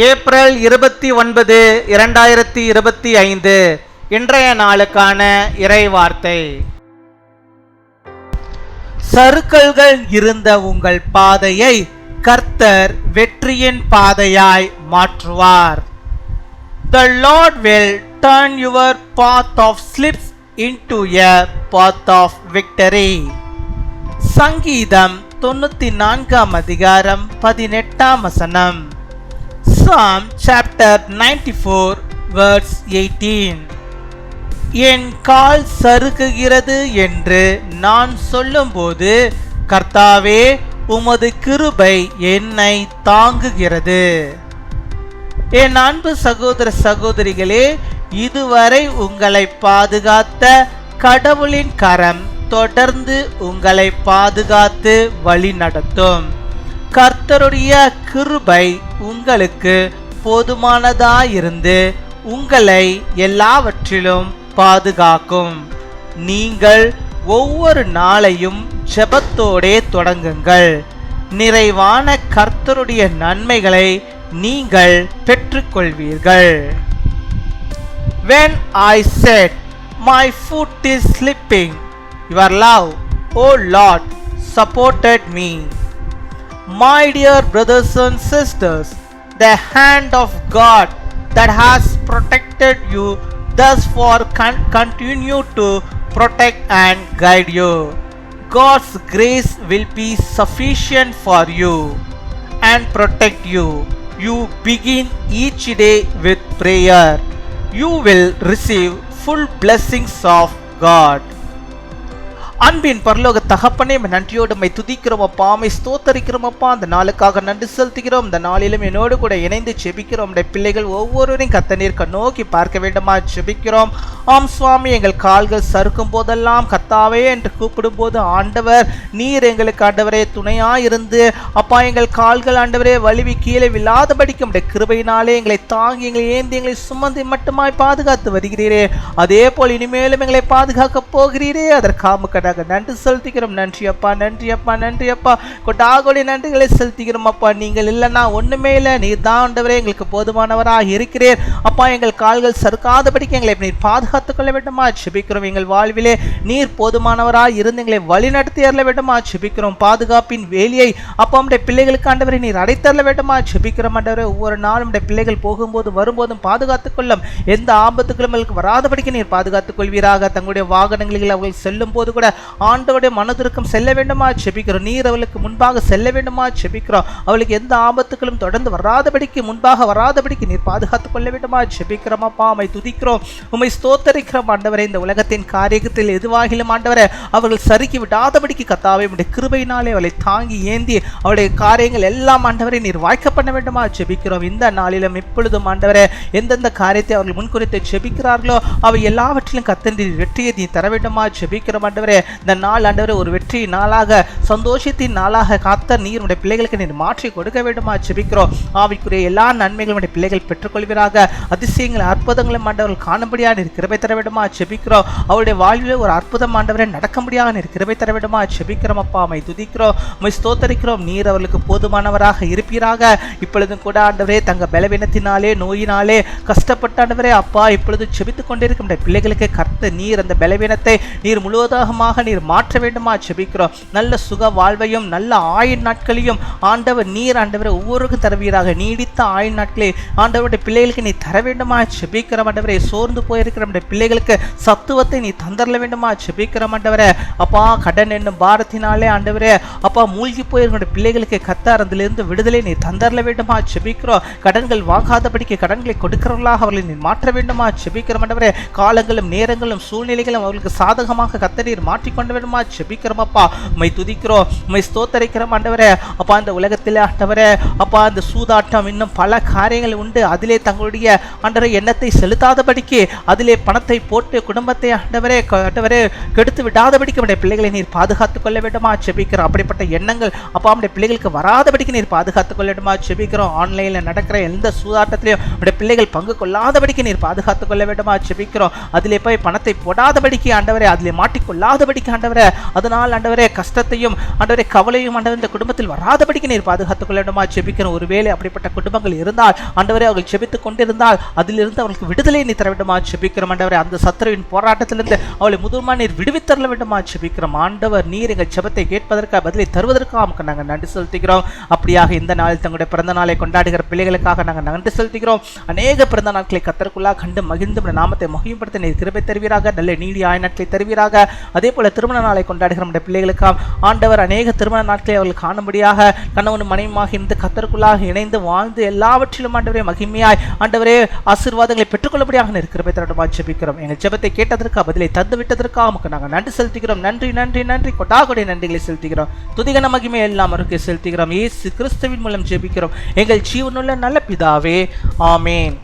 April 29, 2025 இன்றைய நாளுக்கான இறைவார்த்தை. சறுக்கல்கள் இருந்த உங்கள் பாதையை கர்த்தர் வெற்றியின் பாதையாய் மாற்றுவார். The Lord will turn your path of slips into a path of victory. சங்கீதம் 94 அதிகாரம் 18 வசனம். Psalm chapter 94 verse 18. என் கால் சறுக்குகிறது என்று நான் சொல்லும்போது கர்த்தாவே உமது கிருபை என்னை தாங்குகிறது. என் அன்பு சகோதர சகோதரிகளே, இதுவரை உங்களை பாதுகாத்த கடவுளின் கரம் தொடர்ந்து உங்களை பாதுகாத்து வழி நடத்தும். கர்த்தருடைய கிருபை உங்களுக்கு போதுமானதாயிருந்து உங்களை எல்லாவற்றிலும் பாதுகாக்கும். நீங்கள் ஒவ்வொரு நாளையும் ஜெபத்தோடே தொடங்குங்கள். நிறைவான கர்த்தருடைய நன்மைகளை நீங்கள் பெற்றுக்கொள்வீர்கள். When I said, my foot is slipping, your love, O Lord, supported me. My dear brothers and sisters, the hand of God that has protected you thus far continue to protect and guide you. God's grace will be sufficient for you and protect you. You begin each day with prayer. You will receive full blessings of God. அன்பின் பரலோக தகப்பனே, நன்றியோடு my துதிக்கிறோம் அப்பா, my ஸ்தோத்தரிக்கிறோம் அப்பா. அந்த நாளுக்காக நன்றி செலுத்துகிறோம். இந்த நாளிலும் என்னோடு கூட இணைந்து செபிக்கிறோம். நம்முடைய பிள்ளைகள் ஒவ்வொருவரையும் கர்த்தர் நோக்கி பார்க்க வேண்டுமா செபிக்கிறோம். ஆம் சுவாமி, எங்கள் கால்கள் சறுக்கும் போதெல்லாம் கர்த்தாவே என்று கூப்பிடும் போது ஆண்டவர் நீர் எங்களுக்கு ஆண்டவரே துணையாயிருந்து அப்பா எங்கள் கால்கள் ஆண்டவரே வலிவி கீழே விழாதபடிக்கு நம்முடைய கிருபையினாலே எங்களை தாங்கி எங்களை ஏந்தி எங்களை சுமந்து மட்டுமாய் பாதுகாத்து வருகிறீரே. அதே போல் இனிமேலும் எங்களை பாதுகாக்க போகிறீரே. அதற்காக நன்றி செலுத்துகிறோம். நன்றி அப்பா, நன்றி அப்பா, நன்றி அப்பா. கொட்டாகோடி நன்றிகளை செலுத்துகிறோம் அப்பா. நீங்கள் இல்லைன்னா ஒண்ணுமே இல்லை. நீர் தான் ஆண்டவரே எங்களுக்கு போதுமானவராக இருக்கிறீர் அப்பா. எங்கள் கால்கள் சறுக்காதபடிக்கு எங்களை நீர் பாதுகாத்துக் கொள்ள வேண்டுமா செபிக்கிறோம். எங்கள் வாழ்விலே நீர் போதுமானவராக இருந்து எங்களை வழி நடத்தி அருள வேண்டுமா செபிக்கிறோம். பாதுகாப்பின் வேலியை அப்பா நம்முடைய பிள்ளைகளுக்கு ஆண்டவரை நீர் அடைத்தரல வேண்டுமா செபிக்கிறோம். ஆண்டவரே ஒவ்வொரு நாளும் நம்முடைய பிள்ளைகள் போகும்போது வரும்போதும் பாதுகாத்துக் கொள்ளும். எந்த ஆபத்துக்களும் வராதபடிக்கு நீர் பாதுகாத்துக் கொள்வீராக. தங்களுடைய வாகனங்களில் அவர்கள் செல்லும் போது கூட ஆண்டவருடைய மனதிற்கும் செல்ல வேண்டுமா செபிக்கிறோம். நீர் அவளுக்கு முன்பாக செல்ல வேண்டுமா செபிக்கிறோம். அவளுக்கு எந்த ஆபத்துக்களும் தொடர்ந்து வராதபடிக்கு முன்பாக வராதபடிக்கு நீர் பாதுகாத்துக் கொள்ள வேண்டுமா செபிக்கிறோம் அப்பா. உம்மை துதிக்கிறோம், உம்மை ஸ்தோத்தரிக்கிறோம் ஆண்டவரே. இந்த உலகத்தின் காரியத்தில் எதுவாகிலும் ஆண்டவரே அவர்கள் சறுக்கி விடாதபடிக்கு கர்த்தாவே உம்முடைய கிருபையினாலே அவளை தாங்கி ஏந்தி அவளுடைய காரியங்கள் எல்லாம் ஆண்டவரை நீர் வாய்க்க பண்ண வேண்டுமா செபிக்கிறோம். இந்த நாளிலும் இப்பொழுதும் ஆண்டவரே எந்தெந்த காரியத்தை அவர்கள் முன்குறித்து செபிக்கிறார்களோ அவை எல்லாவற்றிலும் கர்த்தர் வெற்றியை நீ தர வேண்டுமா செபிக்கிறோம் ஆண்டவரே. இந்த நாள் ஆண்டவரே ஒரு வெற்றி நாளாக சந்தோஷத்தின் நாளாக கர்த்தர் நீர் உடைய பிள்ளைகளுக்கு நீர் மாற்றி கொடுக்க வேண்டுமா செபிக்கிறோம். ஆவிக்குரிய எல்லா நன்மைகளும் உடைய பிள்ளைகள் பெற்றுக்கொள்வீராக. அதிசயங்கள் அற்புதங்களும் ஆண்டவர்கள் காணும்படியாக நீர் கிருபை தர வேண்டுமா செபிக்கிறோம். அவருடைய வாழ்வில் ஒரு அற்புதம் ஆண்டவரை நடக்கும்படியாக நீர் கிருபை தர வேண்டுமா செபிக்கிறோம் அப்பா. உம்மை துதிக்கிறோம், உம்மை ஸ்தோத்தரிக்கிறோம். நீர் அவர்களுக்கு போதுமானவராக இருப்பீராக. இப்பொழுதும் கூட ஆண்டவரே தங்க பலவீனத்தினாலே நோயினாலே கஷ்டப்பட்ட ஆண்டவரே அப்பா இப்பொழுது செபித்துக் கொண்டிருக்கும் பிள்ளைகளுக்கு கர்த்தர் நீர் அந்த பலவீனத்தை நீர் முழுவதாக நீர் மாற்ற வேண்டுமா செபிக்கிறோம். நல்ல சுக வாழ்வையும் நல்ல ஆயுள் நாட்களையும் ஆண்டவர் நீர் ஆண்டவரை ஒவ்வொருக்கும் தருவீராக. நீடித்த ஆயுள் நாட்களே ஆண்டவருடைய பிள்ளைகளுக்கு நீ தர வேண்டுமா செபிக்கிறோம் ஆண்டவரே. சோர்ந்து போயிருக்கிற பிள்ளைகளுக்கு சத்துவத்தை நீ தந்தரல வேண்டுமா செபிக்கிறோம் ஆண்டவரே அப்பா. கடன் என்னும் பாரத்தினாலே ஆண்டவரே அப்பா மூழ்கி போயிருக்கிற பிள்ளைகளுக்கு கர்த்தர் அதிலிருந்து விடுதலை நீ தந்தரல வேண்டுமா செபிக்கிறோம். கடன்கள் வாங்காதபடிக்கு கடன்களை கொடுக்கிறவர்களாக அவர்களை நீ மாற்ற வேண்டுமா செபிக்கிறோம் ஆண்டவரே. காலங்களும் நேரங்களும் சூழ்நிலைகளும் அவர்களுக்கு சாதகமாக கர்த்தர் நீர் மாற்றிக்கொண்டு வேண்டுமா செபிக்கிறோம் அப்பா. உம்மை துதிக்கிறோம், உம்மை ஸ்தோத்தரிக்கிறோம் ஆண்டவரே அப்பா. இந்த உலகத்திலே ஆண்டவரே அப்பா இந்த சூதாட்டம் இன்னும் பல காரியங்கள் உண்டு. அதிலே தங்களுடைய ஆண்டவரே எண்ணத்தை செலுத்தாதபடிக்கு அதிலே பணத்தை போட்டு குடும்பத்தை ஆண்டவரே கெடுத்து விடாதபடிக்கு நம்முடைய பிள்ளைகளை நீர் பாதுகாத்துக் கொள்ள வேண்டுமா செபிக்கிறோம். அப்படிப்பட்ட எண்ணங்கள் அப்பா நம்முடைய பிள்ளைகளுக்கு வராதபடிக்கு நீர் பாதுகாத்துக் கொள்ள வேண்டுமா செபிக்கிறோம். ஆன்லைனில் நடக்கிற எந்த சூதாட்டத்திலையும் நம்முடைய பிள்ளைகள் பங்கு கொள்ளாதபடிக்கு நீர் பாதுகாத்துக் கொள்ள வேண்டுமா செபிக்கிறோம். அதிலே போய் பணத்தை போடாதபடிக்கு ஆண்டவரே அதிலே மாட்டிக்கொள்ளாதபடி இல்லாதபடிக்கு ஆண்டவரே, அதனால் ஆண்டவரே கஷ்டத்தையும் ஆண்டவரே கவலையும் ஆண்டவரே இந்த குடும்பத்தில் வராதபடிக்கு நீர் பாதுகாத்துக் கொள்ளணுமா ஜெபிக்கிறோம். ஒருவேளை அப்படிப்பட்ட குடும்பங்கள் இருந்தால் ஆண்டவரே, அவர்கள் ஜெபித்துக் கொண்டிருந்தால் அதிலிருந்து அவர்களுக்கு விடுதலை நீ தர வேண்டுமா ஜெபிக்கிறோம். ஆண்டவரே, அந்த சத்துருவின் போராட்டத்திலிருந்து அவளை முதல்மா நீர் விடுவித்தரல வேண்டுமா ஜெபிக்கிறோம். ஆண்டவர், நீர் எங்கள் ஜெபத்தை கேட்பதற்காக பதிலை தருவதற்காக நமக்கு நாங்கள் நன்றி செலுத்துகிறோம். அப்படியாக இந்த நாளில் தங்களுடைய பிறந்த நாளை கொண்டாடுகிற பிள்ளைகளுக்காக நாங்கள் நன்றி செலுத்துகிறோம். அநேக பிறந்த நாட்களை கர்த்தருக்குள்ளாக கண்டு மகிழ்ந்து நாமத்தை மகிமைப்படுத்த நீர் கிருபை தருவீராக, நல்ல நீடிய ஆயுள் நாட்களை தருவீராக. அதே போல திருமண நாளை கொண்டாடுகிற நம்முடைய பிள்ளைகளுக்காக ஆண்டவர் அநேக திருமண நாட்களை அவர்கள் காணும்படியாக கணவன் மனைவியாக இருந்து கர்த்தருக்குள்ளாக இணைந்து வாழ்ந்து எல்லாவற்றிலும் ஆண்டவரே மகிமையாய் ஆண்டவரே ஆசீர்வாதங்களை பெற்றுக்கொள்ளபடியாக நீர் கிருபை தரணுமா ஜெபிக்கிறோம். எங்கள் ஜெபத்தை கேட்டதற்காக பதிலை தந்து விட்டதற்காக நமக்கு நாங்கள் நன்றி செலுத்துகிறோம். நன்றி நன்றி நன்றி கொடாகொடை நன்றிகளை செலுத்துகிறோம். துதிகன மகிமை எல்லாம் அவருக்கு செலுத்துகிறோம். இயேசு கிறிஸ்துவின் மூலம் ஜெபிக்கிறோம் எங்கள் ஜீவனுள்ள நல்ல பிதாவே, ஆமேன்.